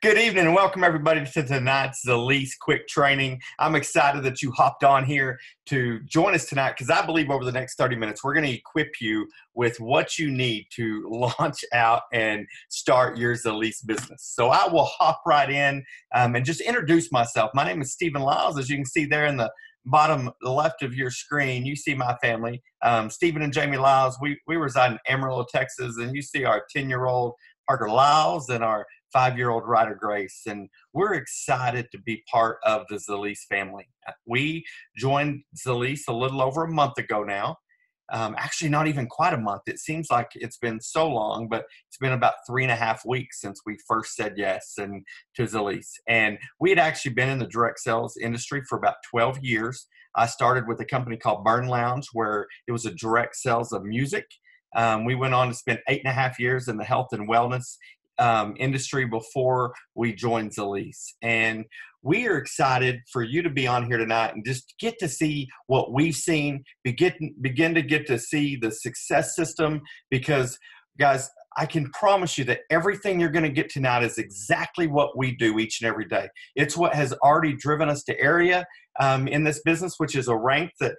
Good evening and welcome everybody to tonight's Zilis Quick Training. I'm excited that you hopped on here to join us tonight because I believe over the next 30 minutes we're going to equip you with what you need to launch out and start your Zilis business. So I will hop right in and just introduce myself. My name is Stephen Lyles. As you can see there in the bottom left of your screen, you see my family. Stephen and Jamie Lyles, we reside in Amarillo, Texas, and you see our 10-year-old Parker Lyles and our 5-year-old Ryder Grace, and we're excited to be part of the Zilis family. We joined Zilis a little over a month ago now. Actually, not even quite a month. It seems like it's been so long, but it's been about 3.5 weeks since we first said yes to Zilis. And we had actually been in the direct sales industry for about 12 years. I started with a company called Burn Lounge, where it was a direct sales of music. We went on to spend 8.5 years in the health and wellness industry before we joined Zilis. And we are excited for you to be on here tonight and just get to see what we've seen, begin to get to see the success system, because guys, I can promise you that everything you're going to get tonight is exactly what we do each and every day. It's what has already driven us to area in this business, which is a rank that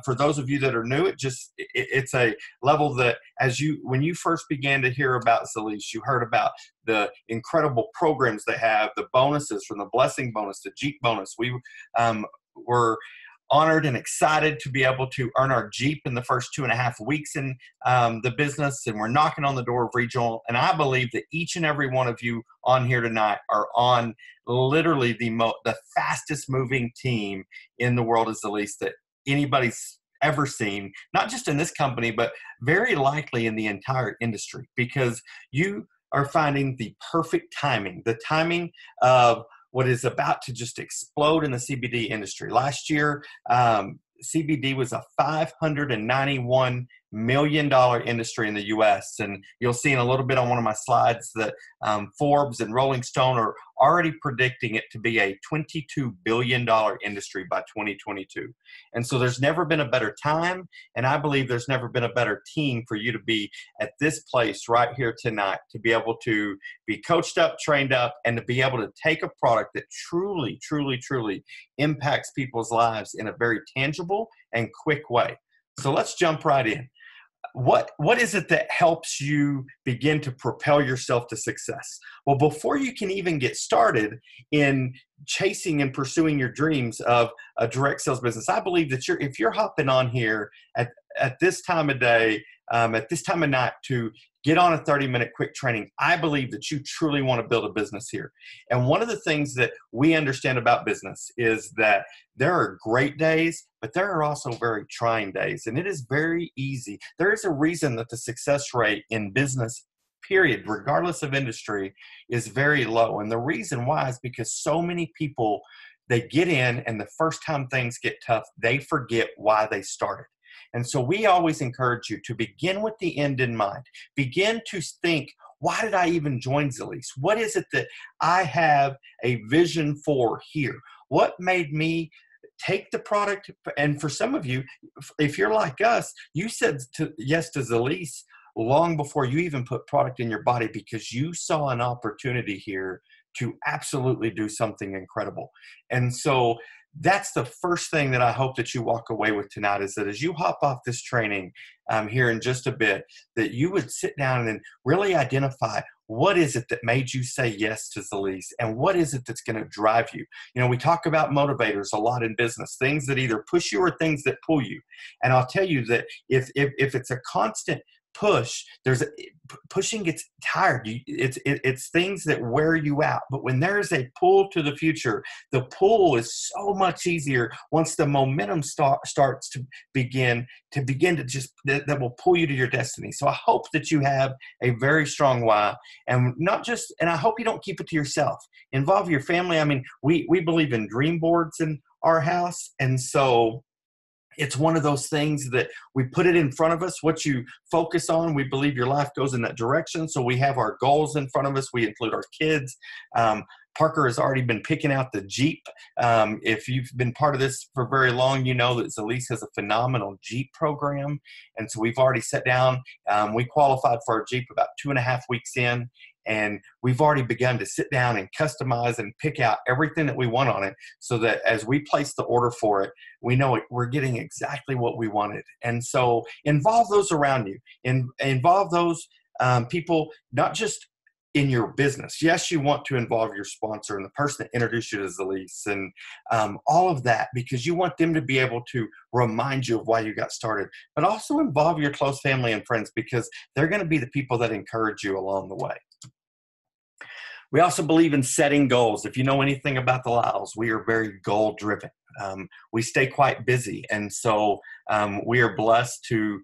for those of you that are new, it's a level that when you first began to hear about Zilis, you heard about the incredible programs they have, the bonuses from the blessing bonus to Jeep bonus. We were honored and excited to be able to earn our Jeep in the first 2.5 weeks in the business, and we're knocking on the door of regional. And I believe that each and every one of you on here tonight are on literally the fastest moving team in the world of Zilis that anybody's ever seen, not just in this company, but very likely in the entire industry, because you are finding the perfect timing, the timing of what is about to just explode in the CBD industry. Last year, CBD was a $591 million industry in the U.S. And you'll see in a little bit on one of my slides that Forbes and Rolling Stone are already predicting it to be a $22 billion industry by 2022. And so there's never been a better time, and I believe there's never been a better team for you to be at this place right here tonight, to be able to be coached up, trained up, and to be able to take a product that truly, truly, truly impacts people's lives in a very tangible and quick way. So let's jump right in. What is it that helps you begin to propel yourself to success? Well, before you can even get started in chasing and pursuing your dreams of a direct sales business, I believe that if you're hopping on here at this time of day, at this time of night to get on a 30-minute quick training, I believe that you truly want to build a business here. And one of the things that we understand about business is that there are great days, but there are also very trying days. And it is very easy. There is a reason that the success rate in business, period, regardless of industry, is very low. And the reason why is because so many people, they get in, and the first time things get tough, they forget why they started. And so we always encourage you to begin with the end in mind. Begin to think, why did I even join Zilis? What is it that I have a vision for here? What made me take the product? And for some of you, if you're like us, you said yes to Zilis long before you even put product in your body, because you saw an opportunity here to absolutely do something incredible. And so that's the first thing that I hope that you walk away with tonight, is that as you hop off this training here in just a bit, that you would sit down and really identify what is it that made you say yes to Zilis, and what is it that's going to drive you. You know, we talk about motivators a lot in business, things that either push you or things that pull you. And I'll tell you that if it's a constant push, pushing gets tired. It's things that wear you out. But when there's a pull to the future, the pull is so much easier once the momentum starts to begin to just that will pull you to your destiny. So I hope that you have a very strong why, and I hope you don't keep it to yourself. Involve your family. I mean, we believe in dream boards in our house, and so it's one of those things that we put it in front of us. What you focus on, we believe your life goes in that direction. So we have our goals in front of us. We include our kids. Parker has already been picking out the Jeep. If you've been part of this for very long, you know that Zilis has a phenomenal Jeep program. And so we've already sat down. We qualified for our Jeep about 2.5 weeks in. And we've already begun to sit down and customize and pick out everything that we want on it, so that as we place the order for it, we know we're getting exactly what we wanted. And so involve those around you, involve those people, not just in your business. Yes, you want to involve your sponsor and the person that introduced you to Zilis and all of that, because you want them to be able to remind you of why you got started, but also involve your close family and friends, because they're going to be the people that encourage you along the way. We also believe in setting goals. If you know anything about the Lyles, we are very goal driven. We stay quite busy. And so we are blessed to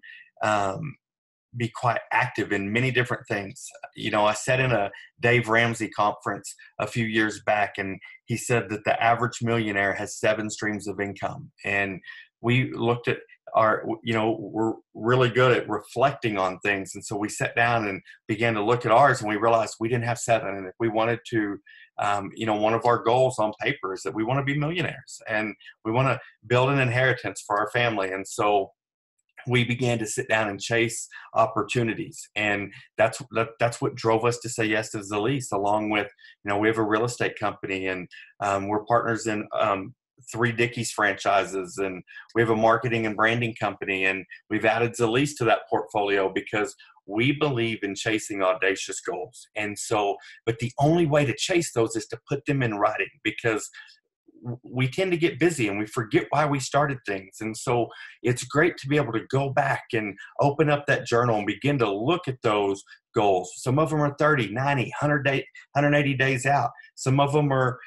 be quite active in many different things. I sat in a Dave Ramsey conference a few years back, and he said that the average millionaire has 7 streams of income. And we looked at we're really good at reflecting on things. And so we sat down and began to look at ours, and we realized we didn't have 7. And if we wanted to, one of our goals on paper is that we want to be millionaires and we want to build an inheritance for our family. And so we began to sit down and chase opportunities. And that's what drove us to say yes to Zilis, along with, we have a real estate company, and we're partners in 3 Dickies franchises, and we have a marketing and branding company, and we've added Zilis to that portfolio because we believe in chasing audacious goals. And so, but the only way to chase those is to put them in writing, because we tend to get busy and we forget why we started things. And so it's great to be able to go back and open up that journal and begin to look at those goals. Some of them are 30, 90, 180 days out. Some of them are,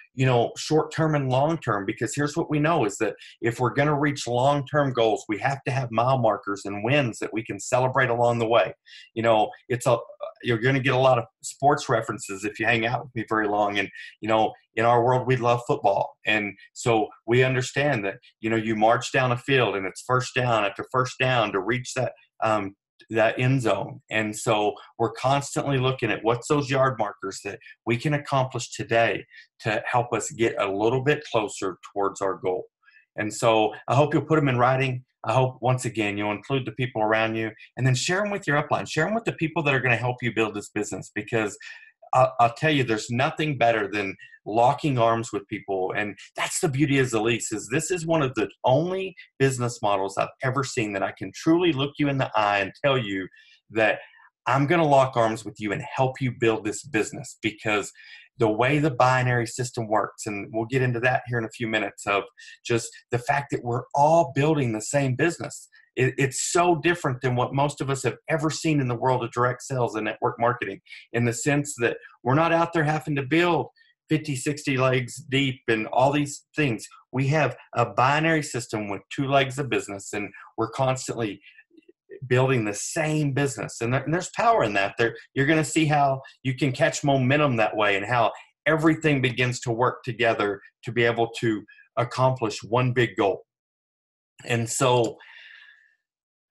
short-term and long-term, because here's what we know is that if we're going to reach long-term goals, we have to have mile markers and wins that we can celebrate along the way. You're going to get a lot of sports references if you hang out with me very long. And, in our world, we love football. And so we understand that, you march down a field and it's first down after first down to reach that end zone. And so we're constantly looking at what's those yard markers that we can accomplish today to help us get a little bit closer towards our goal. And so I hope you'll put them in writing. I hope, once again, you'll include the people around you, and then share them with your upline. Share them with the people that are going to help you build this business, because I'll tell you, there's nothing better than locking arms with people. And that's the beauty of Zilis, is this is one of the only business models I've ever seen that I can truly look you in the eye and tell you that I'm going to lock arms with you and help you build this business. Because the way the binary system works, and we'll get into that here in a few minutes, of just the fact that we're all building the same business. It's so different than what most of us have ever seen in the world of direct sales and network marketing, in the sense that we're not out there having to build 50, 60 legs deep and all these things. We have a binary system with 2 legs of business, and we're constantly building the same business. And there's power in that. You're going to see how you can catch momentum that way, and how everything begins to work together to be able to accomplish one big goal. And so,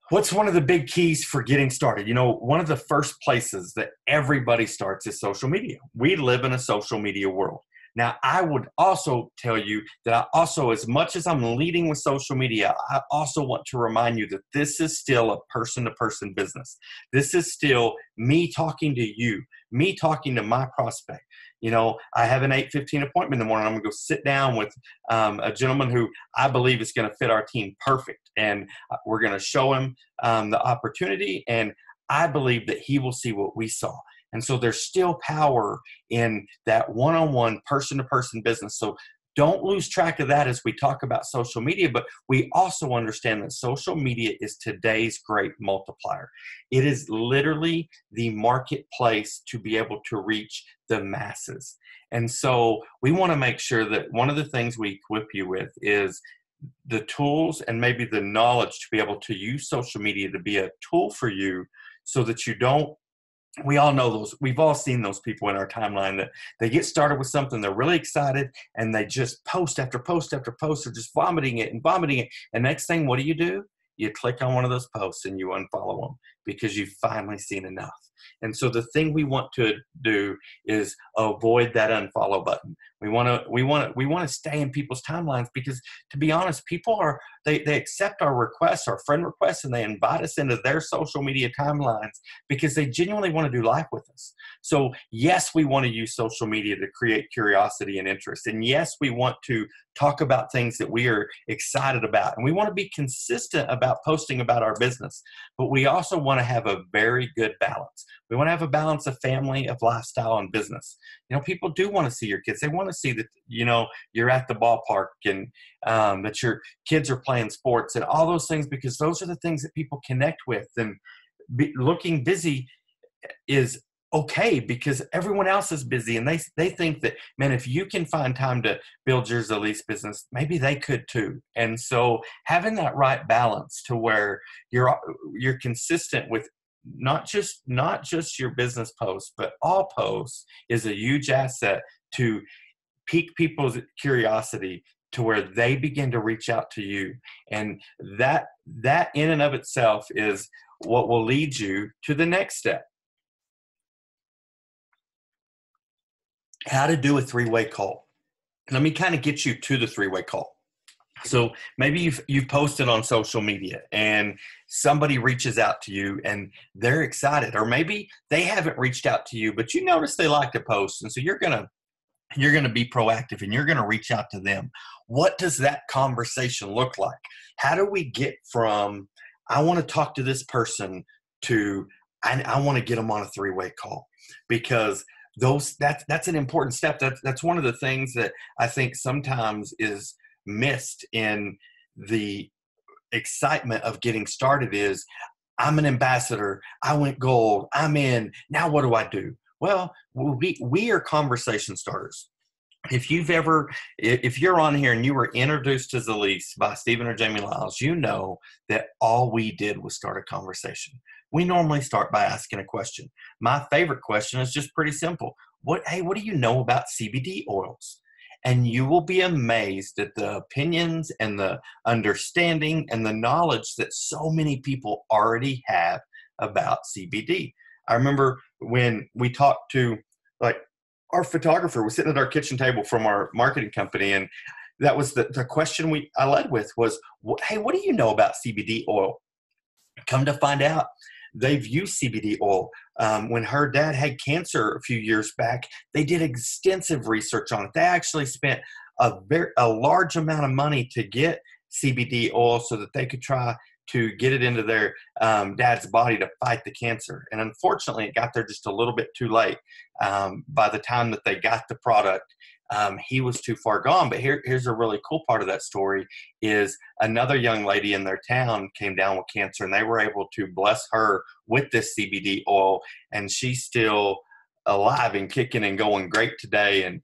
what's one of the big keys for getting started? One of the first places that everybody starts is social media. We live in a social media world. Now, I would also tell you that I also, as much as I'm leading with social media, I also want to remind you that this is still a person-to-person business. This is still me talking to you, me talking to my prospect. I have an 8:15 appointment in the morning. I'm going to go sit down with a gentleman who I believe is going to fit our team perfect. And we're going to show him the opportunity, and I believe that he will see what we saw. And so there's still power in that one-on-one, person-to-person business. So don't lose track of that as we talk about social media, but we also understand that social media is today's great multiplier. It is literally the marketplace to be able to reach the masses. And so we want to make sure that one of the things we equip you with is the tools and maybe the knowledge to be able to use social media to be a tool for you, so that you don't. We all know those. We've all seen those people in our timeline that they get started with something, they're really excited, and they just post after post after post, they're just vomiting it. And next thing, what do? You click on one of those posts and you unfollow them, because you've finally seen enough. And so the thing we want to do is avoid that unfollow button. We want to stay in people's timelines because, to be honest, people they accept our requests, our friend requests, and they invite us into their social media timelines because they genuinely want to do life with us. So yes, we want to use social media to create curiosity and interest. And yes, we want to talk about things that we are excited about. And we want to be consistent about posting about our business. But we also want to have a very good balance. We want to have a balance of family, of lifestyle, and business. People do want to see your kids. They want to see that, you're at the ballpark and that your kids are playing sports and all those things, because those are the things that people connect with. And looking busy is okay because everyone else is busy, and they think that, man, if you can find time to build your Zilis business, maybe they could too. And so having that right balance to where you're consistent with not just your business posts, but all posts, is a huge asset to pique people's curiosity to where they begin to reach out to you. And that in and of itself is what will lead you to the next step. How to do a three-way call. Let me kind of get you to the three-way call. So maybe you've posted on social media and somebody reaches out to you and they're excited, or maybe they haven't reached out to you, but you notice they like to post. And so you're going to be proactive and you're going to reach out to them. What does that conversation look like? How do we get from, I want to talk to this person, to I want to get them on a three-way call? Because that's an important step. That's one of the things that I think sometimes is missed in the excitement of getting started is, I'm an ambassador, I went gold, I'm in, now what do I do? Well, we are conversation starters. If you're on here and you were introduced to Zilis by Stephen or Jamie Lyles, you know that all we did was start a conversation. We normally start by asking a question. My favorite question is just pretty simple. What do you know about CBD oils? And you will be amazed at the opinions and the understanding and the knowledge that so many people already have about CBD. I remember when we talked to, like, our photographer was sitting at our kitchen table from our marketing company, and that was the question I led with was, hey, what do you know about CBD oil? Come to find out, they've used CBD oil. When her dad had cancer a few years back, they did extensive research on it. They actually spent a large amount of money to get CBD oil so that they could try to get it into their dad's body to fight the cancer. And unfortunately, it got there just a little bit too late. By the time that they got the product, he was too far gone. But here's a really cool part of that story is another young lady in their town came down with cancer, and they were able to bless her with this CBD oil, and she's still alive and kicking and going great today, and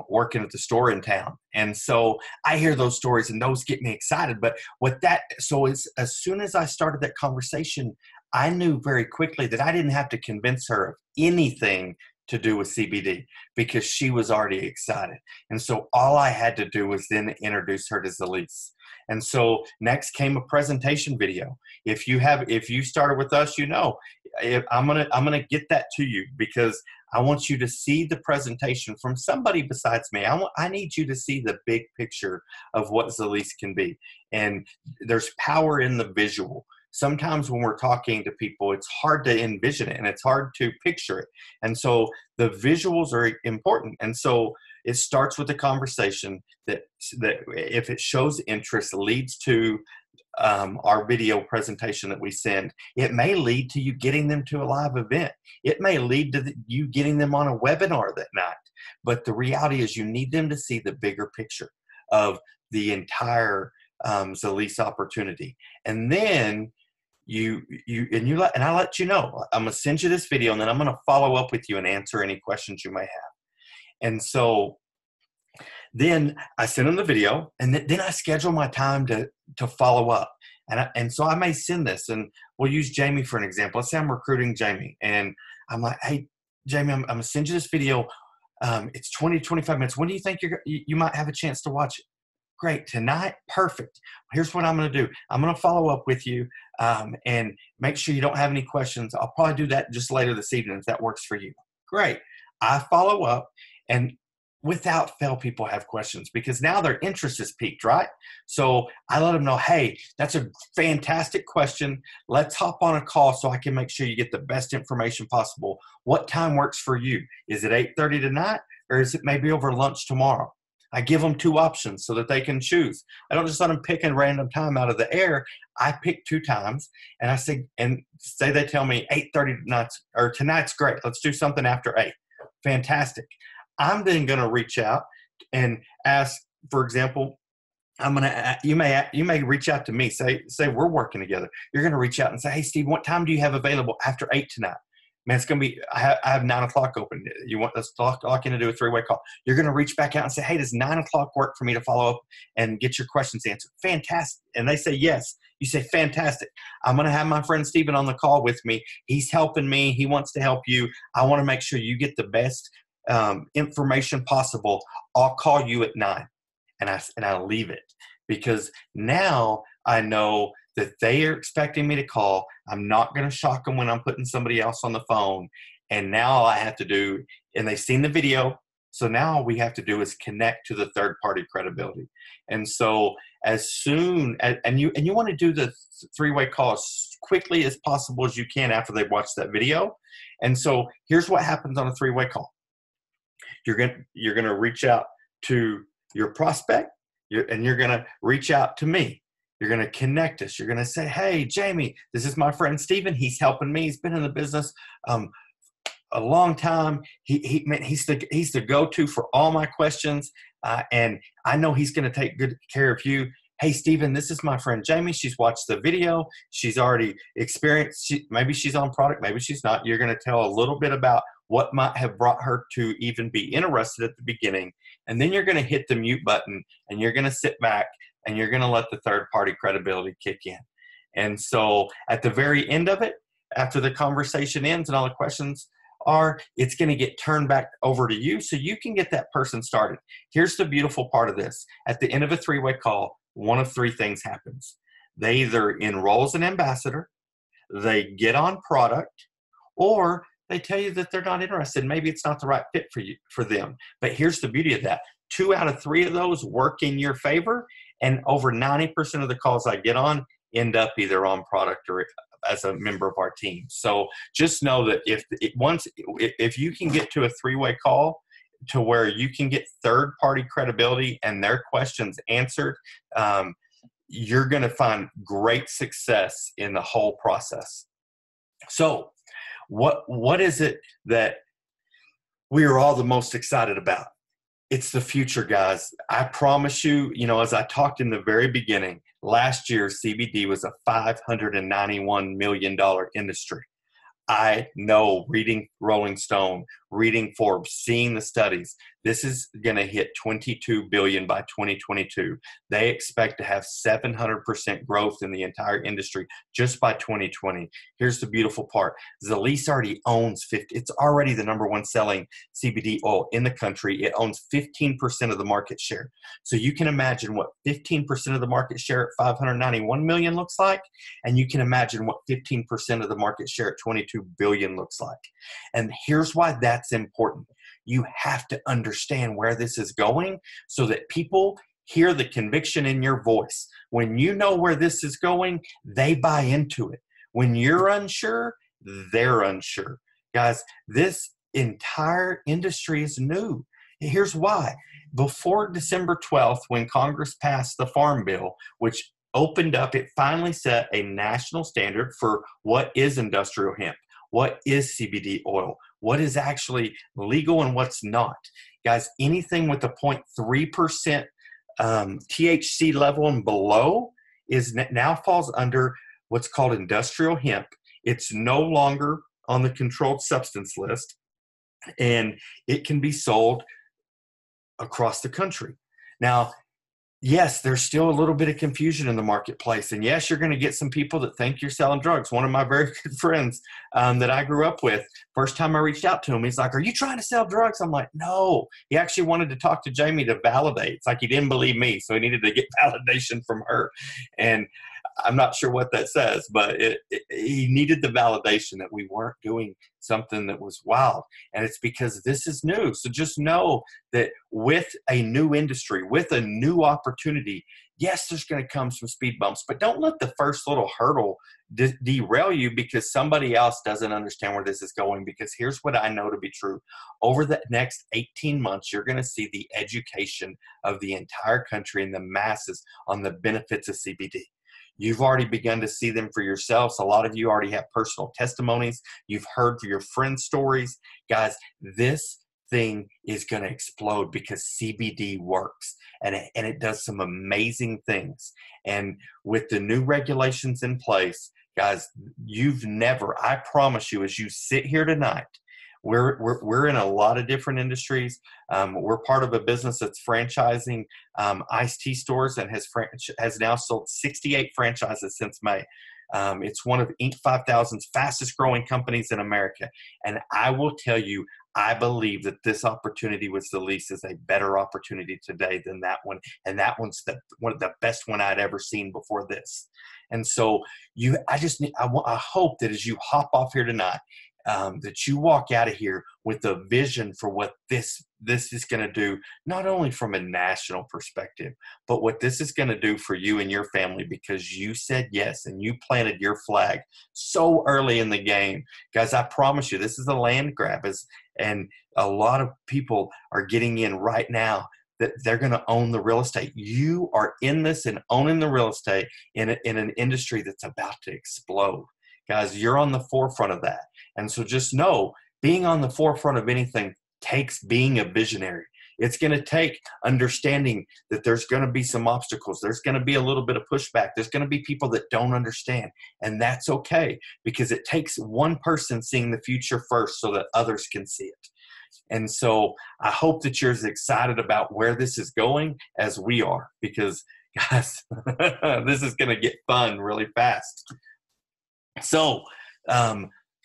working at the store in town. And so I hear those stories and those get me excited. But as soon as I started that conversation, I knew very quickly that I didn't have to convince her of anything to do with CBD because she was already excited. And so all I had to do was then introduce her to Zilis. And so next came a presentation video. If you started with us, I'm gonna get that to you because I want you to see the presentation from somebody besides me. I need you to see the big picture of what Zilis can be. And there's power in the visual. Sometimes when we're talking to people, it's hard to envision it and it's hard to picture it. And so the visuals are important. And so it starts with a conversation that if it shows interest, leads to our video presentation that we send. It may lead to you getting them to a live event. It may lead to you getting them on a webinar that night. But the reality is you need them to see the bigger picture of the entire Zilis opportunity. And then I let you know, I'm going to send you this video and then I'm going to follow up with you and answer any questions you may have. And so then I send them the video, and then I schedule my time to follow up. And so I may send this, and we'll use Jamie for an example. Let's say I'm recruiting Jamie, and I'm like, hey, Jamie, I'm going to send you this video. It's 20 to 25 minutes. When do you think you might have a chance to watch it? Great. Tonight? Perfect. Here's what I'm going to do. I'm going to follow up with you and make sure you don't have any questions. I'll probably do that just later this evening if that works for you. Great. I follow up, and without fail, people have questions because now their interest is piqued, right? So I let them know, hey, that's a fantastic question. Let's hop on a call so I can make sure you get the best information possible. What time works for you? Is it 8:30 tonight, or is it maybe over lunch tomorrow? I give them two options so that they can choose. I don't just let them pick a random time out of the air. I pick two times, and I say, they tell me 8:30 tonight, or tonight's great. Let's do something after 8. Fantastic. I'm then going to reach out and ask, for example, you may reach out to me, say we're working together. You're going to reach out and say, hey, Steve, what time do you have available after 8 tonight? Man, it's going to be, I have 9 o'clock open. You want us to lock in to do a 3-way call. You're going to reach back out and say, hey, does 9 o'clock work for me to follow up and get your questions answered? Fantastic. And they say, yes. You say, fantastic. I'm going to have my friend Steven on the call with me. He's helping me. He wants to help you. I want to make sure you get the best information possible. I'll call you at 9. And I leave it, because now I know that they are expecting me to call. I'm not going to shock them when I'm putting somebody else on the phone. And now all I have to do, and they've seen the video, so now all we have to do is connect to the third party credibility. And so as soon as, and you want to do the 3-way call as quickly as possible as you can after they've watched that video. And so here's what happens on a 3-way call. You're going to reach out to your prospect, and you're going to reach out to me. You're going to connect us. You're going to say, hey, Jamie, this is my friend Steven. He's helping me. He's been in the business a long time. He's the go-to for all my questions, and I know he's going to take good care of you. Hey, Steven, this is my friend Jamie. She's watched the video. She's already experienced. Maybe she's on product. Maybe she's not. You're going to tell a little bit about what might have brought her to even be interested at the beginning. And then you're going to hit the mute button, and you're going to sit back, and you're going to let the third-party credibility kick in. And so at the very end of it, after the conversation ends and all the questions are, it's going to get turned back over to you so you can get that person started. Here's the beautiful part of this. At the end of a 3-way call, one of 3 things happens. They either enroll as an ambassador, they get on product, or they tell you that they're not interested. Maybe it's not the right fit for them. But here's the beauty of that. 2 out of 3 of those work in your favor, and over 90% of the calls I get on end up either on product or as a member of our team. So just know that if you can get to a 3-way call to where you can get third-party credibility and their questions answered, you're going to find great success in the whole process. So what is it that we are all the most excited about? It's the future, guys. I promise you, as I talked in the very beginning, last year CBD was a $591 million industry. I know, reading Rolling Stone, reading Forbes, seeing the studies, this is going to hit $22 billion by 2022. They expect to have 700% growth in the entire industry just by 2020. Here's the beautiful part. Zilis already owns it's already the #1 selling CBD oil in the country. It owns 15% of the market share. So you can imagine what 15% of the market share at 591 million looks like, and you can imagine what 15% of the market share at 22 billion looks like. And here's why that's important. You have to understand where this is going so that people hear the conviction in your voice. When you know where this is going, they buy into it. When you're unsure, they're unsure. Guys, this entire industry is new. Here's why. Before December 12th, when Congress passed the Farm Bill, which opened up, it finally set a national standard for what is industrial hemp, what is CBD oil, what is actually legal and what's not. Guys, anything with a 0.3% THC level and below now falls under what's called industrial hemp. It's no longer on the controlled substance list, and it can be sold across the country. Now, yes, there's still a little bit of confusion in the marketplace. And yes, you're going to get some people that think you're selling drugs. One of my very good friends that I grew up with, first time I reached out to him, he's like, are you trying to sell drugs? I'm like, no. He actually wanted to talk to Jamie to validate. It's like he didn't believe me, so he needed to get validation from her. And I'm not sure what that says, but he needed the validation that we weren't doing something that was wild. And it's because this is new. So just know that with a new industry, with a new opportunity, yes, there's going to come some speed bumps, but don't let the first little hurdle derail you because somebody else doesn't understand where this is going. Because here's what I know to be true. Over the next 18 months, you're going to see the education of the entire country and the masses on the benefits of CBD. You've already begun to see them for yourselves. A lot of you already have personal testimonies. You've heard your friends' stories. Guys, this thing is going to explode because CBD works and it does some amazing things. And with the new regulations in place, guys, I promise you, as you sit here tonight, we're in a lot of different industries. We're part of a business that's franchising iced tea stores and has now sold 68 franchises since May. It's one of Inc. 5000's fastest growing companies in America. And I will tell you, I believe that this opportunity with Zilis is a better opportunity today than that one. And that one's one of the best one I'd ever seen before this. And so I hope that as you hop off here tonight, that you walk out of here with a vision for what this is going to do, not only from a national perspective, but what this is going to do for you and your family because you said yes and you planted your flag so early in the game. Guys, I promise you, this is a land grab, and a lot of people are getting in right now that they're going to own the real estate. You are in this and owning the real estate in an industry that's about to explode. Guys, you're on the forefront of that. And so just know, being on the forefront of anything takes being a visionary. It's going to take understanding that there's going to be some obstacles. There's going to be a little bit of pushback. There's going to be people that don't understand. And that's okay, because it takes one person seeing the future first so that others can see it. And so I hope that you're as excited about where this is going as we are, because, guys, this is going to get fun really fast. So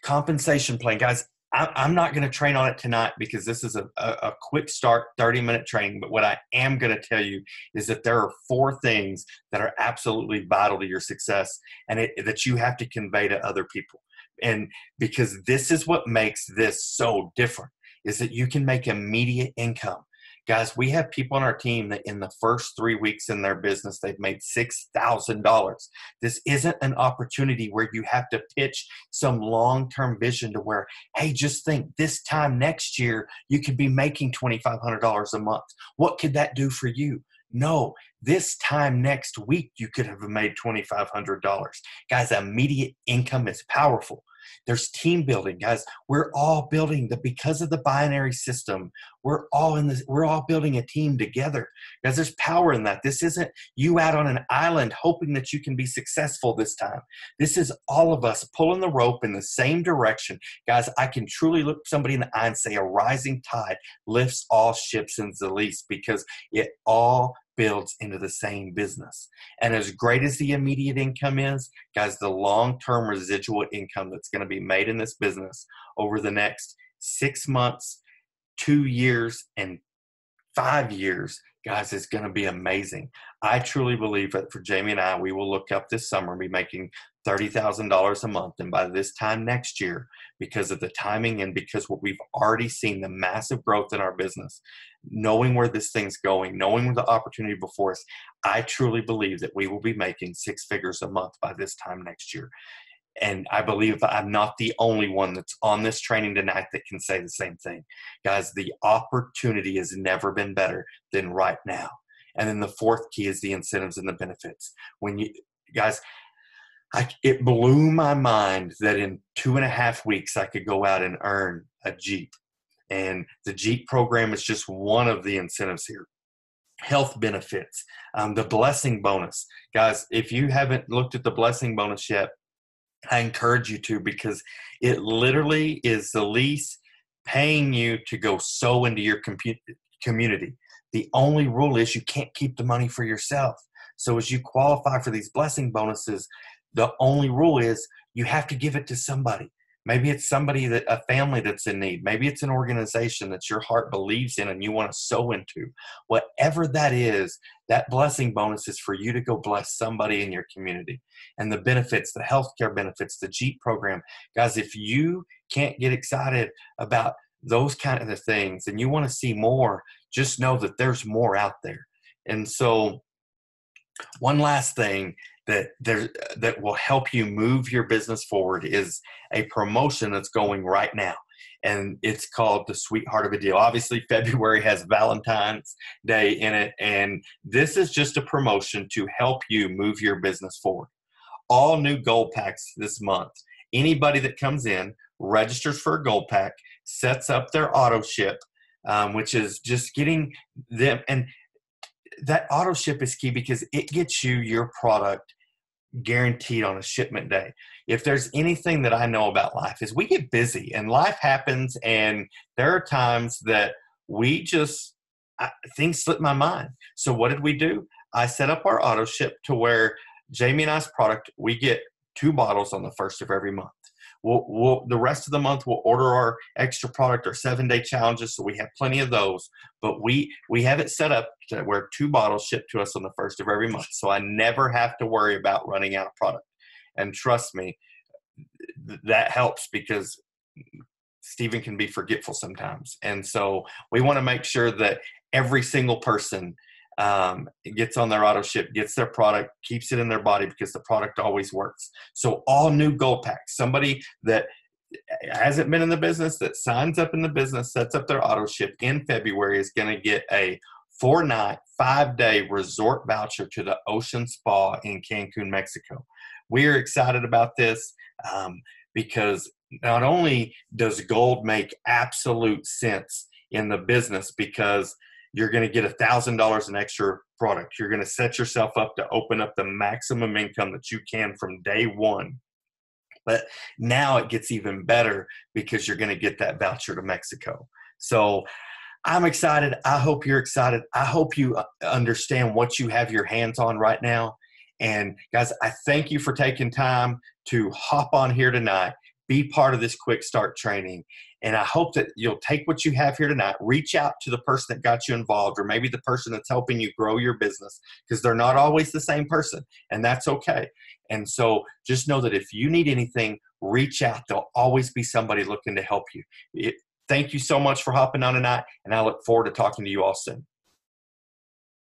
compensation plan, guys, I'm not going to train on it tonight because this is a quick start, 30-minute training. But what I am going to tell you is that there are 4 things that are absolutely vital to your success and that you have to convey to other people. And because this is what makes this so different, is that you can make immediate income. Guys, we have people on our team that in the first 3 weeks in their business, they've made $6,000. This isn't an opportunity where you have to pitch some long-term vision to where, hey, just think this time next year, you could be making $2,500 a month. What could that do for you? No, this time next week, you could have made $2,500. Guys, immediate income is powerful. There's team building, guys. We're all building because of the binary system. We're all building a team together. Guys, there's power in that. This isn't you out on an island hoping that you can be successful this time. This is all of us pulling the rope in the same direction. Guys, I can truly look somebody in the eye and say a rising tide lifts all ships in Zilis, because it all builds into the same business. And as great as the immediate income is, guys, the long-term residual income that's going to be made in this business over the next 6 months, 2 years, and 5 years, guys, is going to be amazing. I truly believe that for Jamie and I, we will look up this summer and be making $30,000 a month. And by this time next year, because of the timing and because what we've already seen, the massive growth in our business, knowing where this thing's going, knowing the opportunity before us, I truly believe that we will be making 6 figures a month by this time next year. And I believe I'm not the only one that's on this training tonight that can say the same thing. Guys, the opportunity has never been better than right now. And then the 4th key is the incentives and the benefits. It blew my mind that in 2.5 weeks, I could go out and earn a Jeep. And the Jeep program is just one of the incentives here. Health benefits, the blessing bonus. Guys, if you haven't looked at the blessing bonus yet, I encourage you to, because it literally is the lease paying you to go sow into your community. The only rule is you can't keep the money for yourself. So as you qualify for these blessing bonuses, the only rule is you have to give it to somebody. Maybe it's somebody a family that's in need. Maybe it's an organization that your heart believes in and you want to sow into. Whatever that is, that blessing bonus is for you to go bless somebody in your community. And the benefits, the healthcare benefits, the Jeep program. Guys, if you can't get excited about those kind of things and you want to see more, just know that there's more out there. And so one last thing that will help you move your business forward is a promotion that's going right now. And it's called the Sweetheart of a Deal. Obviously, February has Valentine's Day in it. And this is just a promotion to help you move your business forward. All new gold packs this month. Anybody that comes in, registers for a gold pack, sets up their auto ship, which is just getting them. And that auto ship is key because it gets you your product guaranteed on a shipment day. If there's anything that I know about life is we get busy and life happens, and there are times that things slip my mind. So what did we do? I set up our auto ship to where Jamie and I's product, we get 2 bottles on the first of every month. The rest of the month, we'll order our extra product, our 7-day challenges, so we have plenty of those. But we have it set up to where 2 bottles ship to us on the first of every month, so I never have to worry about running out of product. And trust me, that helps because Stephen can be forgetful sometimes. And so we want to make sure that every single person gets on their auto ship, gets their product, keeps it in their body because the product always works. So all new gold packs, somebody that hasn't been in the business, that signs up in the business, sets up their auto ship in February is going to get a 4-night, 5-day resort voucher to the Ocean Spa in Cancun, Mexico. We're excited about this because not only does gold make absolute sense in the business because you're going to get $1,000 in extra product. You're going to set yourself up to open up the maximum income that you can from day one. But now it gets even better because you're going to get that voucher to Mexico. So I'm excited. I hope you're excited. I hope you understand what you have your hands on right now. And guys, I thank you for taking time to hop on here tonight, be part of this quick start training. And I hope that you'll take what you have here tonight, reach out to the person that got you involved, or maybe the person that's helping you grow your business, because they're not always the same person, and that's okay. And so just know that if you need anything, reach out. There'll always be somebody looking to help you. Thank you so much for hopping on tonight, and I look forward to talking to you all soon.